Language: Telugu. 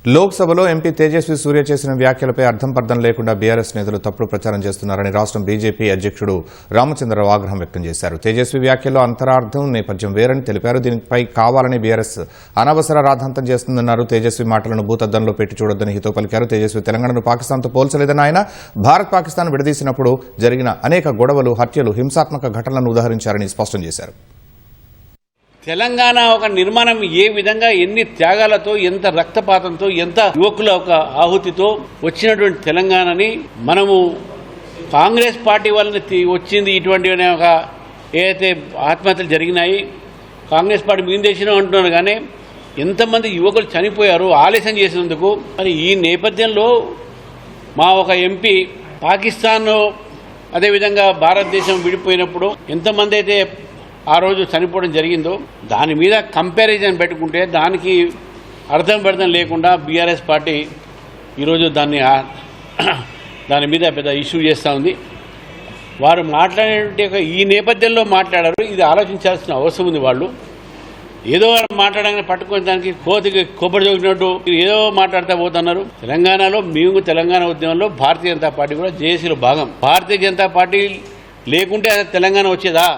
లోక్సభలో ఎంపీ తేజస్వి సూర్య చేసిన వ్యాఖ్యలపై అర్థంపర్థం లేకుండా బీఆర్ఎస్ నేతలు తప్పుడు ప్రచారం చేస్తున్నారని రాష్ట్రం బీజేపీ అధ్యక్షుడు రామచంద్రరావు ఆగ్రహం వ్యక్తం చేశారు. తేజస్వి వ్యాఖ్యల్లో అంతరార్థం నేపథ్యం వేరని తెలిపారు. దీనిపై కావాలని బీఆర్ఎస్ అనవసర రాద్ధాంతం చేస్తుందన్నారు. తేజస్వి మాటలను భూతద్దంలో పెట్టి చూడొద్దని హితో పలికారు. తేజస్వి తెలంగాణను పాకిస్తాన్తో పోల్చలేదని ఆయన భారత్ పాకిస్తాన్ విడదీసినప్పుడు జరిగిన అనేక గొడవలు, హత్యలు, హింసాత్మక ఘటనలను ఉదాహరించారని స్పష్టం చేశారు. తెలంగాణ ఒక నిర్మాణం ఏ విధంగా ఎన్ని త్యాగాలతో, ఎంత రక్తపాతంతో, ఎంత యువకుల ఒక ఆహుతితో వచ్చినటువంటి తెలంగాణని మనము కాంగ్రెస్ పార్టీ వాళ్ళని వచ్చింది ఇటువంటి ఒక ఏదైతే ఆత్మహత్యలు జరిగినాయి కాంగ్రెస్ పార్టీ మీద దేశం అంటున్నారు. కానీ ఎంతమంది యువకులు చనిపోయారు ఆలస్యం చేసినందుకు. మరి ఈ నేపథ్యంలో మా ఒక ఎంపీ పాకిస్తాన్ అదేవిధంగా భారతదేశం విడిపోయినప్పుడు ఎంతమంది అయితే ఆ రోజు చనిపోవడం జరిగిందో దాని మీద కంపారిజన్ పెట్టుకుంటే దానికి అర్థం లేకుండా బీఆర్ఎస్ పార్టీ ఈరోజు దాని మీద పెద్ద ఇష్యూ చేస్తూ ఉంది. వారు మాట్లాడే ఈ నేపథ్యంలో మాట్లాడారు. ఇది ఆలోచించాల్సిన అవసరం ఉంది. వాళ్ళు ఏదో మాట్లాడగానే పట్టుకుని దానికి కోతికి కొబ్బరి జోకినట్టు ఏదో మాట్లాడుతూ పోతున్నారు. తెలంగాణలో మేము తెలంగాణ ఉద్యమంలో భారతీయ జనతా పార్టీ కూడా జేఏసీలో భాగం. భారతీయ జనతా పార్టీ లేకుంటే తెలంగాణ వచ్చేదా?